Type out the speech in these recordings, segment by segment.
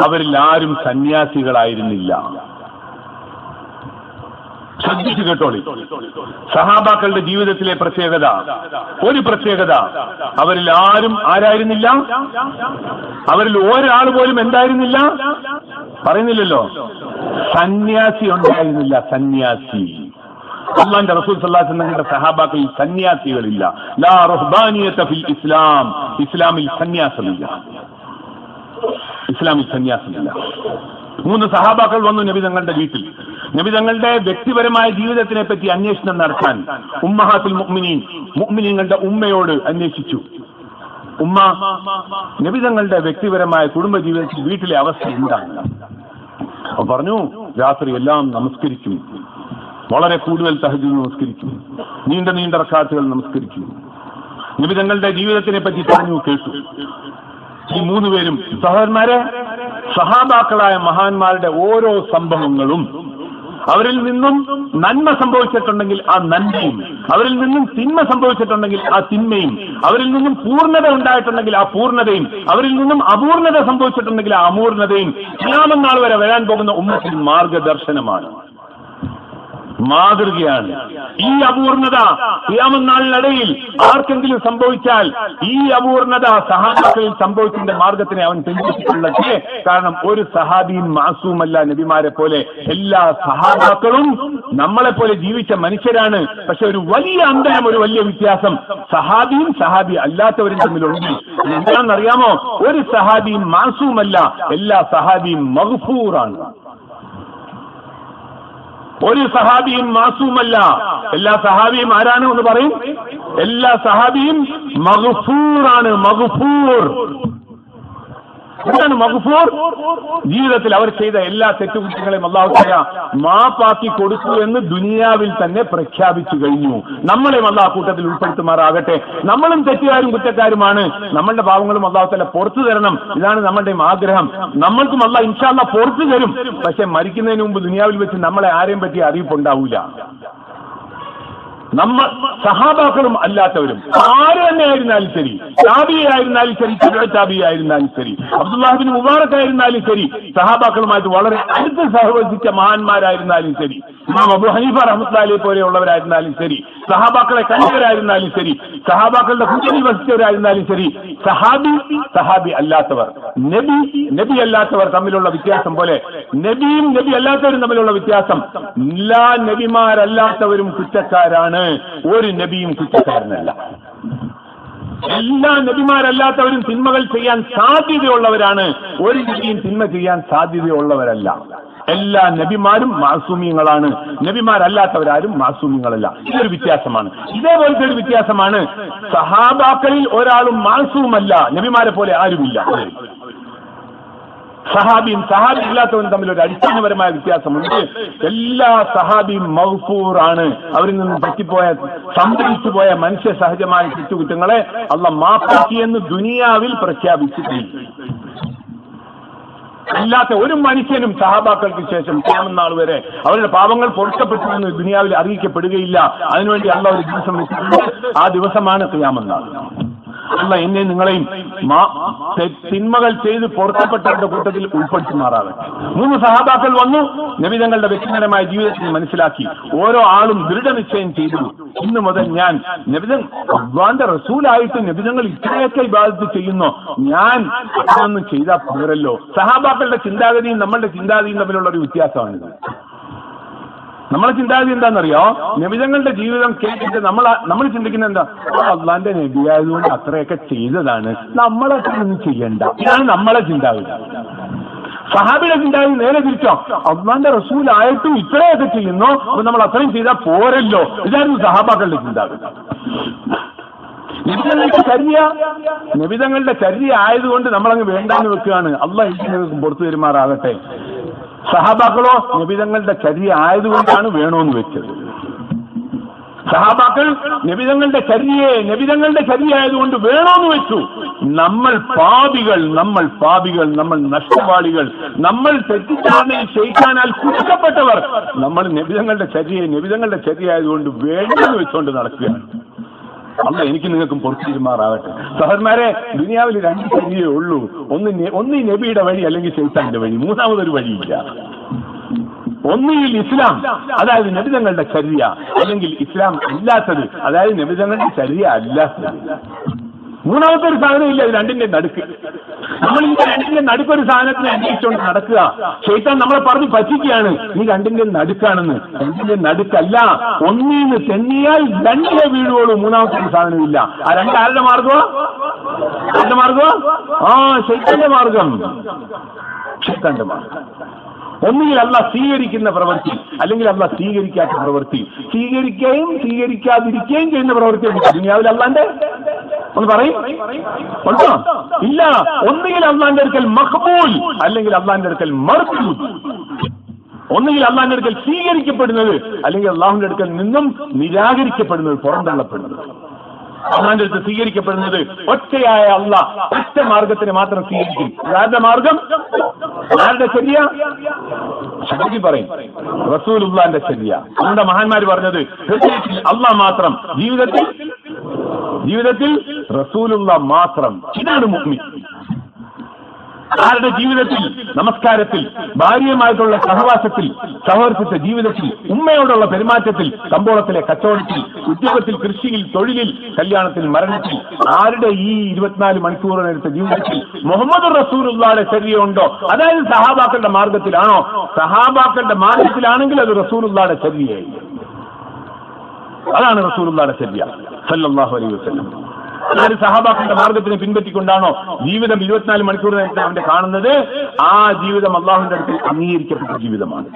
അവരിൽ ആരും സന്യാസികളായിരുന്നില്ല. ശ്രദ്ധിച്ചു കേട്ടോളി. സഹാബാക്കളുടെ ജീവിതത്തിലെ പ്രത്യേകത, ഒരു പ്രത്യേകത, അവരിൽ ആരും ആരായിരുന്നില്ല, അവരിൽ ഒരാൾ പോലും എന്തായിരുന്നില്ല, പറയുന്നില്ലല്ലോ, സന്യാസി ഉണ്ടായിരുന്നില്ല. സന്യാസി. അല്ലാഹുവിന്റെ റസൂൽ സല്ലല്ലാഹു അലൈഹി വസല്ലമയുടെ സഹാബാക്കളിൽ സന്യാസികളില്ല. ലാ റുഹ്ബാനിയത ഫിൽ ഇസ്ലാം. ഇസ്ലാമിൽ സന്യാസമില്ല. ഇസ്ലാമിൽ സന്യാസമില്ല. 3 സഹാബാക്കൾ വന്നു നബി തങ്ങളുടെ വീട്ടിൽ. നബി തങ്ങളുടെ വ്യക്തിപരമായ ജീവിതത്തിനെ പറ്റി അന്വേഷണം നടത്താൻ ഉമ്മഹാത്തുൽ മുഅ്മിനീൻ, മുഅ്മിനീങ്ങളുടെ ഉമ്മയോട് അന്വേഷിച്ചു. ഉമ്മ, നബി തങ്ങളുടെ വ്യക്തിപരമായ കുടുംബ ജീവിതത്തിൽ വീട്ടിലെ അവസ്ഥ എന്താണ്? അപ്പോൾ പറഞ്ഞു, രാത്രി എല്ലാം നമസ്കരിക്കും, വളരെ കൂടുതൽ തഹജ്ജുദ് നമസ്കരിക്കും, നീണ്ട റക്അത്തുകൾ നമസ്കരിക്കും. നബി തങ്ങളുടെ ജീവിതത്തിനെ പറ്റി പറഞ്ഞു കേട്ടു. ഈ 3 പേരും സഹോദരന്മാരെ, സഹാബാക്കളായ മഹാന്മാരുടെ ഓരോ സംഭവങ്ങളും, അവരിൽ നിന്നും നന്മ സംഭവിച്ചിട്ടുണ്ടെങ്കിൽ ആ നന്മയും, അവരിൽ നിന്നും തിന്മ സംഭവിച്ചിട്ടുണ്ടെങ്കിൽ ആ തിന്മയും, അവരിൽ നിന്നും പൂർണ്ണത ഉണ്ടായിട്ടുണ്ടെങ്കിൽ ആ പൂർണ്ണതയും, അവരിൽ നിന്നും അപൂർണത സംഭവിച്ചിട്ടുണ്ടെങ്കിൽ ആ അപൂർണതയും ഖിയാമത്ത് നാൾ വരെ വരാൻ പോകുന്ന ഉമ്മത്തിന് മാർഗദർശനമാണ്, മാതൃകയാണ്. ഈ അപൂർണത ഖിയാമത്ത് നാളിനിടയിൽ ആർക്കെങ്കിലും സംഭവിച്ചാൽ ഈ അപൂർണത സഹാബാക്കളിൽ സംഭവിച്ചതിന്റെ മാർഗത്തിനെ അവൻ തെളിയിച്ചിട്ടുള്ളത്. കാരണം ഒരു സഹാബിയും മാസൂമല്ല. നബിമാരെ പോലെ എല്ലാ സഹാബാക്കളും നമ്മളെ പോലെ ജീവിച്ച മനുഷ്യരാണ്. പക്ഷെ ഒരു വലിയ അന്തരം, ഒരു വലിയ വ്യത്യാസം സഹാബിയും സഹാബി അല്ലാത്തവരും തമ്മിലുണ്ട്. എന്താണെന്നറിയാമോ? ഒരു സഹാബിയും മാസൂമല്ല, എല്ലാ സഹാബിയും മഗ്ഫൂറാണ്. ഒരു സഹാബിയും മാസൂമല്ല, എല്ലാ സഹാബിയും ആരാണ് എന്ന് പറയും? എല്ലാ സഹാബിയും മഗ്ഫൂറാണ്. മഗ്ഫൂർ എന്താണ് മഗ്ഫൂർ? ജീവിതത്തിൽ അവർ ചെയ്ത എല്ലാ തെറ്റുകുറ്റങ്ങളെയും അല്ലാഹു തആല മാപ്പാക്കി കൊടുത്തു എന്ന് ദുനിയാവിൽ തന്നെ പ്രഖ്യാപിച്ചു കഴിഞ്ഞു. നമ്മളെയും അല്ലാഹു കൂട്ടത്തിൽ ഉൾപ്പെടുത്തുമാറാകട്ടെ. നമ്മളും തെറ്റുകാരും കുറ്റക്കാരുമാണ്. നമ്മളുടെ പാവങ്ങളും അല്ലാഹു തആല പുറത്തു തരണം. ഇതാണ് നമ്മളുടെയും ആഗ്രഹം. നമ്മൾക്കും അല്ലാഹു ഇൻഷാ അല്ലാഹ് പുറത്തു തരും. പക്ഷെ മരിക്കുന്നതിന് മുമ്പ് ദുനിയാവിൽ വെച്ച് നമ്മളെ ആരെയും പറ്റി അറിയിപ്പുണ്ടാവൂല. നമ്മൾ സഹാബാക്കളും അല്ലാത്തവരും ആര് തന്നെ ആയിരുന്നാലും ശരി, താബിയായിരുന്നാലും ശരി, താബിയായിരുന്നാലും ശരി, അബ്ദുല്ലാഹ് ബിൻ മുബാറക് ആയിരുന്നാലും ശരി, സഹാബാക്കളുമായിട്ട് വളരെ അടുത്ത് സഹവസിച്ച മഹാന്മാരായിരുന്നാലും ശരി, ഇമാം അബൂ ഹനീഫ റഹ്മത്തുള്ളാഹി അലൈഹി പോലെയുള്ളവരായിരുന്നാലും ശരി, സഹാബാക്കളെ കണ്ടവരായിരുന്നാലും ശരി, സഹാബാക്കളുടെ കൂട്ടത്തിൽ വസിച്ചവരായിരുന്നാലും ശരി, സഹാബി അല്ലാത്തവർ, നബി അല്ലാത്തവർ തമ്മിലുള്ള വ്യത്യാസം പോലെ നബിയും നബി അല്ലാത്തവരും തമ്മിലുള്ള വ്യത്യാസം, എല്ലാ നബിമാരല്ലാത്തവരും കുറ്റക്കാരാണ്. ഒരു നബിയും കുറ്റക്കാരനല്ല. എല്ലാ നബിമാരല്ലാത്തവരും തിന്മകൾ ചെയ്യാൻ സാധ്യതയുള്ളവരാണ്. ഒരു നബിയും തിന്മ ചെയ്യാൻ സാധ്യതയുള്ളവരല്ല. എല്ലാ നബിമാരും മാസൂമിയങ്ങളാണ്. നബിമാരല്ലാത്തവരാരും മാസൂമിയങ്ങളല്ല. ഇതൊരു വ്യത്യാസമാണ്. ഇതേപോലത്തെ ഒരു വ്യത്യാസമാണ്. സഹാബാക്കളിൽ ഒരാളും മാസൂമല്ല. നബിമാരെ പോലെ ആരുമില്ല. സഹാബിയും സഹാബി ഇല്ലാത്തവരും തമ്മിൽ ഒരു അടിസ്ഥാനപരമായ വ്യത്യാസമുണ്ട്. എല്ലാ സഹാബിയും മഗ്ഫൂറാണ്. അവരിൽ നിന്ന് പറ്റിപ്പോയ, സംഭവിച്ചു പോയ മനുഷ്യ സഹജമായ തെറ്റുകുറ്റങ്ങളെ അല്ലാഹ് മാപ്പാക്കിയെന്ന് ദുനിയാവിൽ പ്രഖ്യാപിച്ചിട്ടുണ്ട്. അല്ലാത്ത ഒരു മനുഷ്യനും സഹാബാക്കൾക്ക് ശേഷം ഖിയാമത്ത് നാൾ വരെ അവരുടെ പാപങ്ങൾ പൊറുക്കപ്പെട്ടു എന്ന് ദുനിയാവിൽ അറിയിക്കപ്പെടുകയില്ല. അതിനുവേണ്ടി അല്ലാഹ് ഒരു ദിവസം വെച്ചിട്ടുണ്ട്. ആ ദിവസമാണ് ഖിയാമത്ത് നാൾ. അല്ലാഹ് എന്നെ നിങ്ങളെയും തിന്മകൾ ചെയ്ത് പൊറുക്കപ്പെട്ടവരുടെ കൂട്ടത്തിൽ ഉൾപ്പെടുത്തുമാറാകട്ടെ. 3 സഹാബാക്കൾ വന്നു, നബി തങ്ങളുടെ വ്യക്തിപരമായ ജീവിതത്തിൽ മനസ്സിലാക്കി. ഓരോ ആളും ദൃഢനിശ്ചയം ചെയ്തു, ഇന്നു മുതൽ ഞാൻ അല്ലാഹുവിന്റെ റസൂലായിട്ട് നബിതങ്ങൾ ഇത്രയൊക്കെ ഇബാദത്ത് ചെയ്യുന്നു, ഞാൻ അതൊന്നും ചെയ്താൽ പോരല്ലോ. സഹാബാക്കളുടെ ചിന്താഗതിയും നമ്മളുടെ ചിന്താഗതിയും തമ്മിലുള്ള ഒരു വ്യത്യാസമാണിത്. നമ്മളെ ചിന്താഗതി എന്താണെന്നറിയോ? നബിതങ്ങളുടെ ജീവിതം കേട്ടിട്ട് നമ്മൾ ചിന്തിക്കുന്ന എന്താ? അള്ളാന്റെ നബിയായതുകൊണ്ട് അത്രയൊക്കെ ചെയ്തതാണ്, നമ്മളൊക്കെ ഒന്നും ചെയ്യണ്ട. ഇതാണ് നമ്മളെ ചിന്താഗതി. സഹാബിയുടെ ചിന്താഗതി നേരെ തിരിച്ചോ? അള്ളാന്റെ റസൂലായിട്ടും ഇത്രയൊക്കെ ചെയ്യുന്നു, അപ്പൊ നമ്മൾ അത്രയും ചെയ്താൽ പോരല്ലോ. ഇതായിരുന്നു സഹാബാക്കളുടെ ചിന്താഗതി. നബിതങ്ങളുടെ ചര്യ ആയതുകൊണ്ട് നമ്മളങ്ങ് വേണ്ടാന്ന് വെക്കുകയാണ്. അള്ളാഹ് എനിക്ക് പുറത്തു പെരുമാറാകട്ടെ. സഹാബാക്കളോ നബിതങ്ങളുടെ ചര്യ ആയതുകൊണ്ടാണ് വേണോന്ന് വെച്ചത്. സഹാബാക്കൾ നബിതങ്ങളുടെ ചര്യ ആയതുകൊണ്ട് വേണോന്ന് വെച്ചു. നമ്മൾ പാപികൾ, നമ്മൾ നഷ്ടവാളികൾ, നമ്മൾ തെറ്റിദ്ധാരണയിൽ ശൈത്താനാൽ കുറ്റപ്പെട്ടവർ, നമ്മൾ നബിതങ്ങളുടെ ചര്യ ആയതുകൊണ്ട് വേണ്ടെന്ന് വെച്ചുകൊണ്ട് നടക്കുകയാണ്. അല്ല എനിക്ക് നിങ്ങൾക്കും പൊറുത്തിരുമാറാവട്ടെ. സഹോദരന്മാരെ, ദുനിയാവിൽ രണ്ട് വഴിയേ ഉള്ളൂ. ഒന്ന് നബിയുടെ വഴി, അല്ലെങ്കിൽ ശൈത്താന്റെ വഴി. മൂന്നാമതൊരു വഴിയില്ല. ഒന്നുകിൽ ഇസ്ലാം, അതായത് നബിതങ്ങളുടെ ചര്യ, അല്ലെങ്കിൽ ഇസ്ലാം അല്ലാത്തത്, അതായത് നബിതങ്ങളുടെ ചര്യ അല്ലാത്തത്. മൂന്നാമത്തെ ഒരു സാധനം ഇല്ല. ഇത് രണ്ടിന്റെ നടുക്ക്. നമ്മൾ ഈ രണ്ടിന്റെ നടുക്കൊരു സാധനത്തിനെ അന്വേഷിച്ചുകൊണ്ട് നടക്കുക. ശൈത്താൻ നമ്മളെ പറഞ്ഞ് പറ്റിക്കുകയാണ്, നീ രണ്ടിന്റെ നടുക്കാണെന്ന്. രണ്ടിന്റെ നടുക്കല്ല, ഒന്നീന്ന് തെന്നിയാൽ രണ്ടിലെ വീഴുവോളൂ. മൂന്നാമത്തെ ഒരു സാധനം ഇല്ല. ആ രണ്ടാരുടെ മാർഗമോ? ആരുടെ മാർഗമോ? ശൈത്താന്റെ മാർഗം. ശൈത്താന്റെ മാർഗം. ഒന്നുകിൽ അല്ലാഹ് സ്വീകരിക്കുന്ന പ്രവൃത്തി, അല്ലെങ്കിൽ അല്ലാഹ് സ്വീകരിക്കാത്ത പ്രവൃത്തി. സ്വീകരിക്കുകയും സ്വീകരിക്കാതിരിക്കുകയും ചെയ്യുന്ന പ്രവൃത്തി ദുനിയാവിൽ അല്ലാന്റെ ഒന്ന് പറയും ഉണ്ടോ? ഇല്ല. ഒന്നുകിൽ അള്ളാന്റെ അടുക്കൽ മഖ്ബൂൽ, അല്ലെങ്കിൽ അള്ളാന്റെ അടുക്കൽ മർദൂദ്. ഒന്നുകിൽ അള്ളാന്റെ അടുക്കൽ സ്വീകരിക്കപ്പെടുന്നത്, അല്ലെങ്കിൽ അള്ളാഹുവിന്റെ അടുക്കൽ നിന്നും നിരാകരിക്കപ്പെടുന്നത്, പുറന്തള്ളപ്പെടുന്നത്. അള്ളാന്റെ അടുത്ത് സ്വീകരിക്കപ്പെടുന്നത് ഒറ്റയായ അള്ളാഹ് ഒറ്റ മാർഗത്തിന് മാത്രം സ്വീകരിക്കും. ആരുടെ മാർഗം? ആരുടെ ചര്യ? ശക്തി പറയും, റസൂലുള്ളാന്റെ ചര്യ. നമ്മുടെ മഹാന്മാര് പറഞ്ഞത് ഹൃദയത്തിൽ അള്ളാഹ് മാത്രം, ജീവിതത്തിൽ റസൂലുള്ള മാത്രം. ഇതാണ് മുഅ്മിൻ. ആരുടെ ജീവിതത്തിൽ? നമസ്കാരത്തിൽ, ഭാര്യയുമായിട്ടുള്ള സഹവാസത്തിൽ, സഹോദരത്തിന്റെ ജീവിതത്തിൽ, ഉമ്മയോടുള്ള പെരുമാറ്റത്തിൽ, കമ്പോളത്തിലെ കച്ചവടത്തിൽ, ഉദ്യോഗത്തിൽ, കൃഷിയിൽ, തൊഴിലിൽ, കല്യാണത്തിൽ, മരണത്തിൽ. ആരുടെ ഈ 24 മണിക്കൂറിനെടുത്ത ജീവിതത്തിൽ മുഹമ്മദ് റസൂലുള്ളാഹിയുടെ ചര്യ ഉണ്ടോ? അതായത് സഹാബാക്കളുടെ മാർഗത്തിലാണോ? സഹാബാക്കളുടെ മാർഗത്തിലാണെങ്കിൽ അത് റസൂലുള്ളാഹിയുടെ ചര്യയായി. അതാണ് റസൂലുള്ളാഹിയുടെ ചര്യ സല്ലല്ലാഹു അലൈഹി വസല്ലം. ആര് സഹാബാക്കളുടെ മാർഗത്തിനെ പിൻപറ്റിക്കൊണ്ടാണോ ജീവിതം 24 മണിക്കൂറിനായിട്ട് അവന്റെ കാണുന്നത്, ആ ജീവിതം അള്ളാഹുവിന്റെ അടുത്ത് അംഗീകരിക്കപ്പെട്ട ജീവിതമാണ്.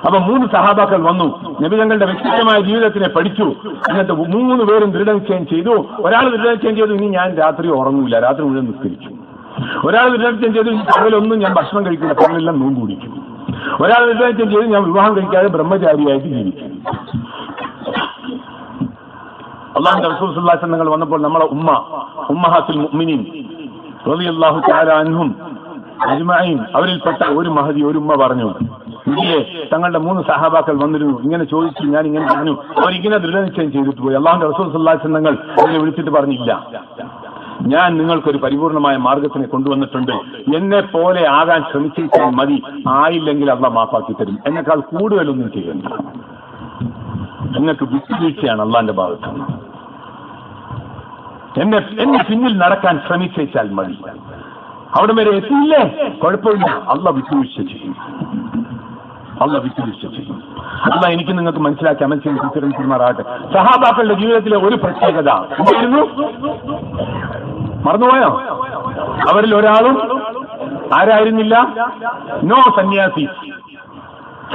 അപ്പൊ 3 സഹാബാക്കൾ വന്നു, നബി തങ്ങളുടെ വ്യക്തിഗതമായ ജീവിതത്തിനെ പഠിച്ചു. എന്നിട്ട് 3 പേരും ദൃഢനിശ്ചയം ചെയ്തു. ഒരാൾ ദൃഢനിശ്ചയം ചെയ്തു, ഇനി ഞാൻ രാത്രി ഉറങ്ങൂല, രാത്രി മുഴുവൻ നിസ്കരിച്ചു. ഒരാൾ ദൃഢനിശ്ചയം ചെയ്തു, പകലൊന്നും ഞാൻ ഭക്ഷണം കഴിക്കില്ല, പകലെല്ലാം നോമ്പ് കുടിക്കും. ഒരാൾ ദൃഢനിശ്ചയം ചെയ്തു, ഞാൻ വിവാഹം കഴിക്കാതെ ബ്രഹ്മചാരിയായിട്ട് ജീവിക്കും. അല്ലാഹുവിന്റെ റസൂൽ സല്ലല്ലാഹു അലൈഹി വസല്ലം വന്നപ്പോൾ നമ്മളെ ഉമ്മഹാത്തുൽ മുഅ്മിനീൻ റളിയല്ലാഹു തആല അൻഹും അജ്മഈൻ, അവരിൽപ്പെട്ട ഒരു മഹദി, ഒരു ഉമ്മ പറഞ്ഞു, ഇല്ലേ തങ്ങളുടെ 3 സഹാബാക്കൾ വന്നിരുന്നു, ഇങ്ങനെ ചോദിച്ചു, ഞാൻ ഇങ്ങനെ പറഞ്ഞു. അവരിങ്ങനെ ദൃഢനിശ്ചയം ചെയ്തിട്ട് പോയി. അല്ലാഹുവിന്റെ റസൂൽ സല്ലല്ലാഹു അലൈഹി വസല്ലം അവരെ വിളിച്ചിട്ട് പറഞ്ഞില്ല, ഞാൻ നിങ്ങൾക്കൊരു പരിപൂർണമായ മാർഗത്തിനെ കൊണ്ടുവന്നിട്ടുണ്ട്. എന്നെ പോലെ ആകാൻ ശ്രമിച്ചാൽ മതി, ആയില്ലെങ്കിൽ അള്ളാഹ് മാപ്പാക്കി തരും. എന്നെക്കാൾ കൂടുതലൊന്നും ചെയ്യണ്ട. നിങ്ങൾക്ക് വിട്ടുവീഴ്ചയാണ് അള്ളാന്റെ ഭാഗത്ത്. എന്നെ പിന്നിൽ നടക്കാൻ ശ്രമിച്ചാൽ മതി. അവിടെ വരെ എത്തിയില്ലേ, കുഴപ്പമില്ല, അള്ളാഹ് വിട്ടുവീഴ്ച ചെയ്യും. അള്ളാഹ് വിട്ടുവീഴ്ച ചെയ്യും. അള്ളാഹ് എനിക്ക് നിങ്ങൾക്ക് മനസ്സിലാക്കി അമൽ ചെയ്ത് തിരിച്ചറിഞ്ഞാറാകട്ടെ. സഹാബാക്കളുടെ ജീവിതത്തിലെ ഒരു പ്രത്യേകത എന്തായിരുന്നു? മറന്നുപോയോ? അവരിൽ ഒരാളും ആരായിരുന്നില്ല? നോ സന്യാസി.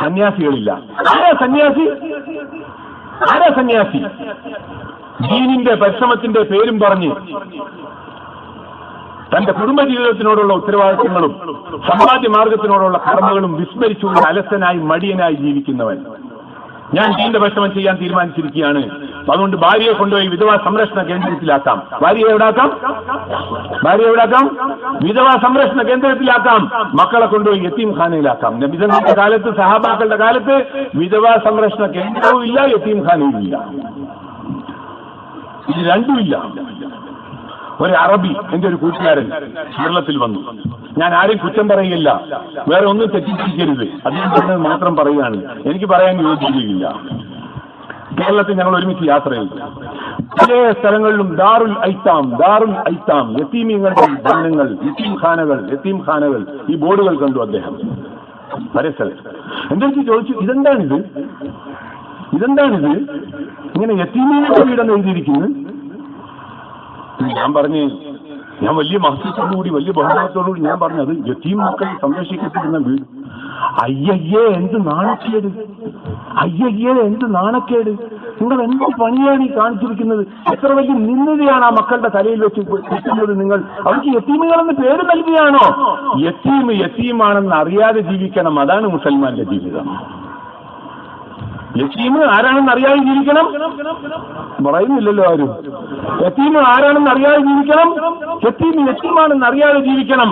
സന്യാസികളില്ല. ആരാ സന്യാസി? ദീനിന്റെ പരിശ്രമത്തിന്റെ പേരും പറഞ്ഞ് തന്റെ കുടുംബജീവിതത്തിനോടുള്ള ഉത്തരവാദിത്വങ്ങളും സമ്പാദ്യ മാർഗത്തിനോടുള്ള കർമ്മങ്ങളും വിസ്മരിച്ചുകൊണ്ട് അലസനായി മടിയനായി ജീവിക്കുന്നവൻ. ഞാൻ ദീന്റെ പരിശ്രമം ചെയ്യാൻ തീരുമാനിച്ചിരിക്കുകയാണ്, അതുകൊണ്ട് ഭാര്യയെ കൊണ്ടുപോയി വിധവാ സംരക്ഷണ കേന്ദ്രത്തിലാക്കാം. ഭാര്യയെ എവിടാക്കാം? വിധവാ സംരക്ഷണ കേന്ദ്രത്തിലാക്കാം. മക്കളെ കൊണ്ടുപോയി യതീം ഖാനയിലാക്കാം. നബിതങ്ങളുടെ കാലത്ത്, സഹാബാക്കളുടെ കാലത്ത് വിധവാ സംരക്ഷണ കേന്ദ്രവും ഇല്ല, യതീം ഖാനയും ഇല്ല. ഇത് രണ്ടുമില്ല. ഒരു അറബി, എന്റെ ഒരു കൂട്ടുകാരൻ കേരളത്തിൽ വന്നു. ഞാൻ ആരെയും കുറ്റം പറയുകയില്ല, വേറെ ഒന്നും തെറ്റിദ്ധരിക്കരുത്, അദ്ദേഹം പറഞ്ഞത് മാത്രം പറയുകയാണ്. എനിക്ക് പറയാൻ യോജിക്കുകയില്ല. കേരളത്തിൽ ഞങ്ങൾ ഒരുമിച്ച് യാത്ര ചെയ്തു. പല സ്ഥലങ്ങളിലും ദാറുൽ ഐത്താം യതീമീങ്ങളുടെ ഭവനങ്ങൾ, യതീം ഖാനകൾ ഈ ബോർഡുകൾ കണ്ടു അദ്ദേഹം പല സ്ഥലത്ത്. എന്റെ അടുത്ത് ചോദിച്ചു, ഇതെന്താണിത്? ഇങ്ങനെ യതീമീങ്ങളുടെ വീടെന്ന് എഴുതിയിരിക്കുന്നത്. ഞാൻ പറഞ്ഞു, ഞാൻ വലിയ മഹത്വത്തോടുകൂടി, വലിയ ബഹുമാനത്തോടുകൂടി ഞാൻ പറഞ്ഞു, അത് യതീം മക്കൾ സംരക്ഷിക്കപ്പെടുന്ന വീട്. അയ്യയ്യേ എന്ത് നാണക്കേട്, എന്ത് നാണക്കേട്! നിങ്ങൾ എന്ത് പണിയാണ് ഈ കാണിച്ചിരിക്കുന്നത്? എത്ര വലിയ നിന്ദതയാണ് ആ മക്കളുടെ തലയിൽ വെച്ച് കിട്ടുന്നത് നിങ്ങൾ. അവർക്ക് യതീമുകളെന്ന് പേര് നൽകുകയാണോ? യതീമാണെന്ന് അറിയാതെ ജീവിക്കണം, അതാണ് മുസൽമാന്റെ ജീവിതം. യതീം ആരാണെന്ന് അറിയാതെ ജീവിക്കണം പറയുന്നില്ലല്ലോ ആരും. യതീം ആരാണെന്ന് അറിയാതെ ജീവിക്കണം, യതീമാണെന്ന് അറിയാതെ ജീവിക്കണം.